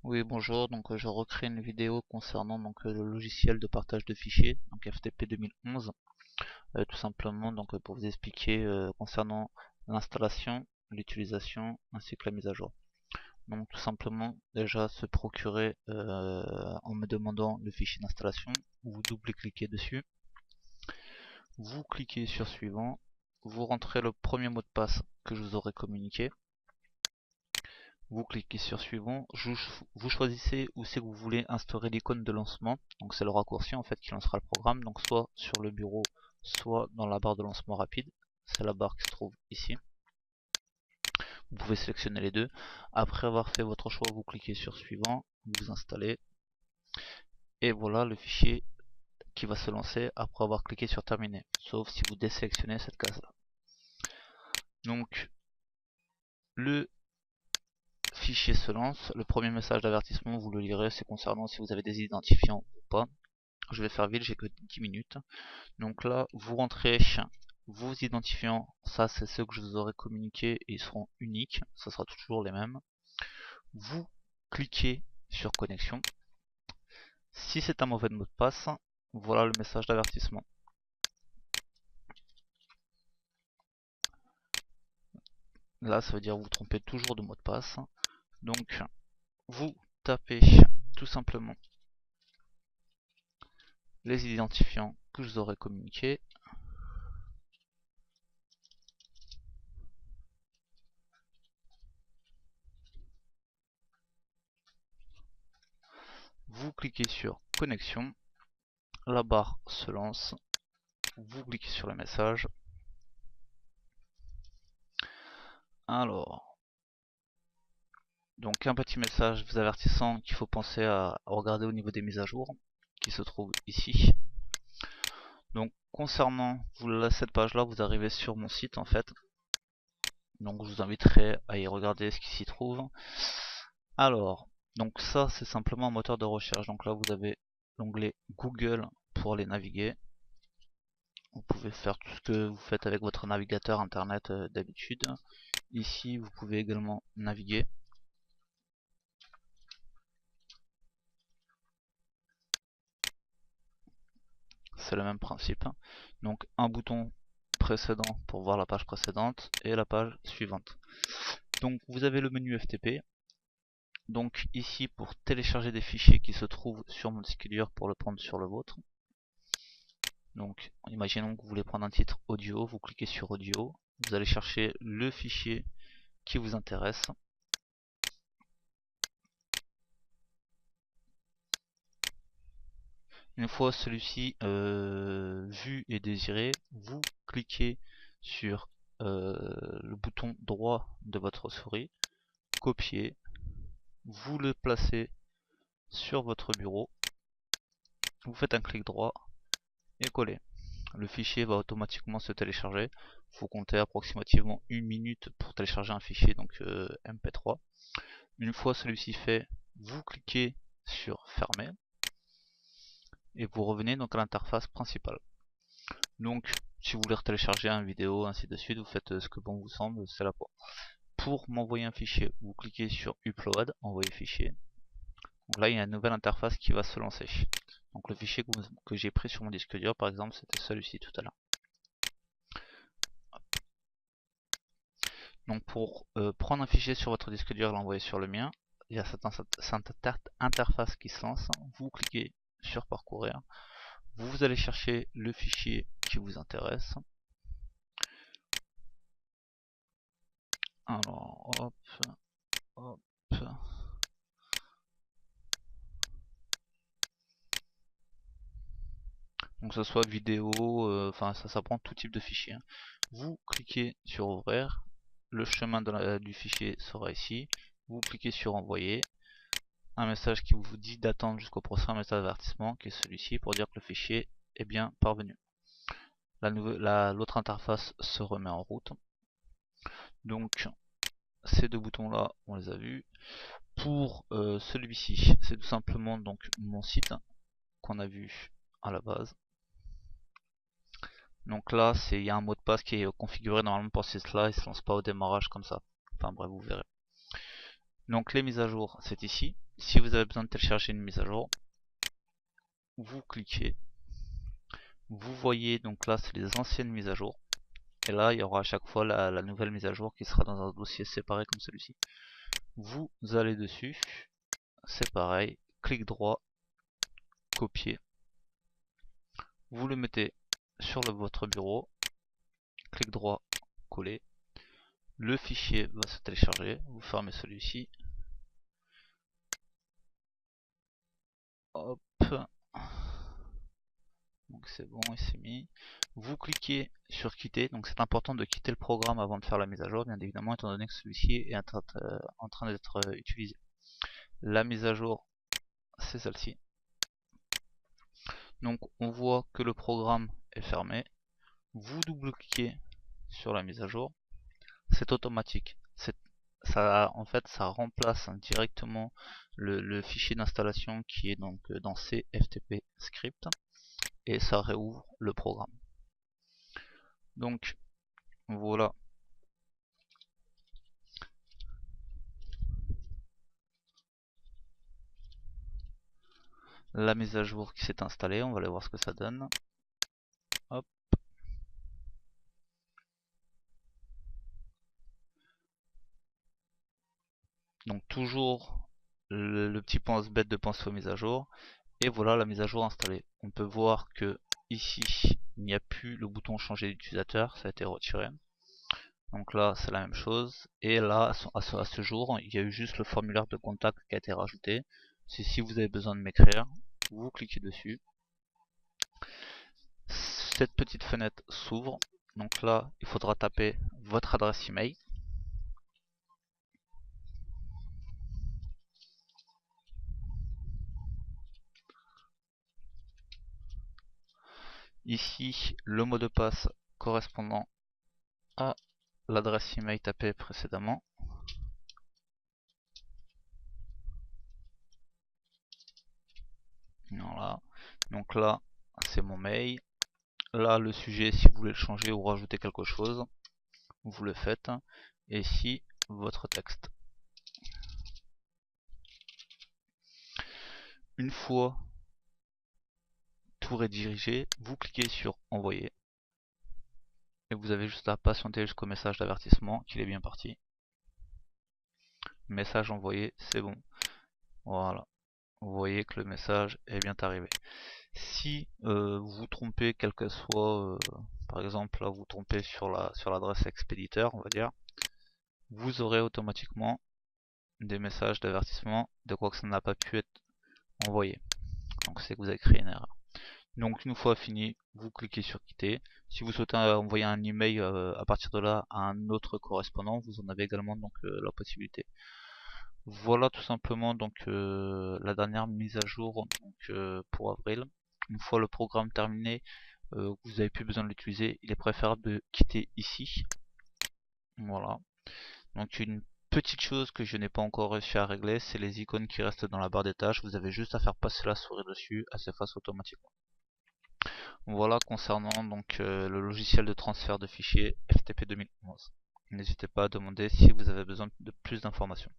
Oui, bonjour. Je recrée une vidéo concernant le logiciel de partage de fichiers, donc FTP 2011, tout simplement pour vous expliquer concernant l'installation, l'utilisation ainsi que la mise à jour. Donc tout simplement déjà se procurer en me demandant le fichier d'installation, vous double-cliquez dessus, vous cliquez sur suivant, vous rentrez le premier mot de passe que je vous aurai communiqué. Vous cliquez sur suivant, vous choisissez où c'est que vous voulez instaurer l'icône de lancement, donc c'est le raccourci en fait qui lancera le programme, donc soit sur le bureau, soit dans la barre de lancement rapide, c'est la barre qui se trouve ici. Vous pouvez sélectionner les deux. Après avoir fait votre choix, vous cliquez sur suivant, vous installez, et voilà le fichier qui va se lancer après avoir cliqué sur terminer, sauf si vous désélectionnez cette case là. Donc le fichier se lance, le premier message d'avertissement vous le lirez, c'est concernant si vous avez des identifiants ou pas. Je vais faire vite, j'ai que 10 minutes. Donc là, vous rentrez vos identifiants, ça c'est ceux que je vous aurai communiqués et ils seront uniques, ça sera toujours les mêmes. Vous cliquez sur connexion. Si c'est un mauvais mot de passe, voilà le message d'avertissement. Là, ça veut dire que vous trompez toujours de mot de passe. Donc, vous tapez tout simplement les identifiants que je vous aurai communiqués. Vous cliquez sur connexion. La barre se lance. Vous cliquez sur le message. Alors, donc un petit message vous avertissant qu'il faut penser à regarder au niveau des mises à jour qui se trouve ici. Donc concernant cette page là, vous arrivez sur mon site en fait. Donc je vous inviterai à y regarder ce qui s'y trouve. Alors, donc ça c'est simplement un moteur de recherche. Donc là vous avez l'onglet Google pour les naviguer. Vous pouvez faire tout ce que vous faites avec votre navigateur internet d'habitude. Ici vous pouvez également naviguer. C'est le même principe. Donc un bouton précédent pour voir la page précédente et la page suivante. Donc vous avez le menu FTP. Donc ici pour télécharger des fichiers qui se trouvent sur mon disque dur pour le prendre sur le vôtre. Donc imaginons que vous voulez prendre un titre audio, vous cliquez sur audio, vous allez chercher le fichier qui vous intéresse. Une fois celui-ci vu et désiré, vous cliquez sur le bouton droit de votre souris, copier, vous le placez sur votre bureau, vous faites un clic droit et coller. Le fichier va automatiquement se télécharger. Il faut compter approximativement 1 minute pour télécharger un fichier, donc MP3. Une fois celui-ci fait, vous cliquez sur fermer et vous revenez donc à l'interface principale. Donc si vous voulez télécharger une vidéo, ainsi de suite, vous faites ce que bon vous semble, c'est là pour m'envoyer un fichier, vous cliquez sur Upload, envoyer fichier. Donc là il y a une nouvelle interface qui va se lancer. Donc le fichier que j'ai pris sur mon disque dur par exemple, c'était celui-ci tout à l'heure. Donc pour prendre un fichier sur votre disque dur et l'envoyer sur le mien, il y a cette interface qui se lance. Vous cliquez sur parcourir. Vous allez chercher le fichier qui vous intéresse. Alors hop, hop. Donc que ce soit vidéo, enfin ça prend tout type de fichier. Vous cliquez sur ouvrir. Le chemin du fichier sera ici. Vous cliquez sur envoyer. Un message qui vous dit d'attendre jusqu'au prochain message d'avertissement qui est celui-ci pour dire que le fichier est bien parvenu. L'autre interface se remet en route. Donc ces deux boutons là on les a vus. Pour celui-ci c'est tout simplement donc mon site qu'on a vu à la base. Donc là il y a un mot de passe qui est configuré normalement pour ces slides, il ne se lance pas au démarrage comme ça. Enfin bref vous verrez. Donc les mises à jour c'est ici. si vous avez besoin de télécharger une mise à jour, vous cliquez, vous voyez donc là c'est les anciennes mises à jour, et là il y aura à chaque fois la nouvelle mise à jour qui sera dans un dossier séparé comme celui-ci. Vous allez dessus, c'est pareil, clic droit, copier, vous le mettez sur votre bureau, clic droit, coller, le fichier va se télécharger, vous fermez celui-ci, hop, donc c'est bon, il s'est mis. Vous cliquez sur quitter, donc c'est important de quitter le programme avant de faire la mise à jour, bien évidemment, étant donné que celui-ci est en train d'être utilisé. La mise à jour, c'est celle-ci. Donc on voit que le programme est fermé. Vous double-cliquez sur la mise à jour, c'est automatique. Ça, en fait, ça remplace directement le fichier d'installation qui est donc dans CFTP script, et ça réouvre le programme. Donc voilà la mise à jour qui s'est installée, on va aller voir ce que ça donne. Hop. Donc toujours le petit pense-bête de penser aux mises à jour. Et voilà la mise à jour installée. On peut voir que ici il n'y a plus le bouton changer d'utilisateur, ça a été retiré. Donc là c'est la même chose. Et là à ce jour il y a eu juste le formulaire de contact qui a été rajouté. Si vous avez besoin de m'écrire, vous cliquez dessus. Cette petite fenêtre s'ouvre. Donc là il faudra taper votre adresse email. Ici le mot de passe correspondant à l'adresse email tapée précédemment. Voilà. Donc là c'est mon mail. Là le sujet, si vous voulez le changer ou rajouter quelque chose, vous le faites. Et ici votre texte. Une fois tout rédigé, vous cliquez sur envoyer. Et vous avez juste à patienter jusqu'au message d'avertissement qu'il est bien parti. Message envoyé, c'est bon. Voilà. Vous voyez que le message est bien arrivé. Si vous vous trompez, quel que soit, par exemple là vous trompez sur l'adresse expéditeur, on va dire, vous aurez automatiquement des messages d'avertissement de quoi que ça n'a pas pu être envoyé. Donc c'est que vous avez créé une erreur. Donc une fois fini, vous cliquez sur quitter. Si vous souhaitez envoyer un email à partir de là à un autre correspondant, vous en avez également donc la possibilité. Voilà tout simplement donc la dernière mise à jour donc, pour avril. Une fois le programme terminé, vous n'avez plus besoin de l'utiliser, il est préférable de quitter ici. Voilà. Donc une petite chose que je n'ai pas encore réussi à régler, c'est les icônes qui restent dans la barre des tâches. Vous avez juste à faire passer la souris dessus, elle s'efface automatiquement. Voilà concernant donc le logiciel de transfert de fichiers FTP 2011. N'hésitez pas à demander si vous avez besoin de plus d'informations.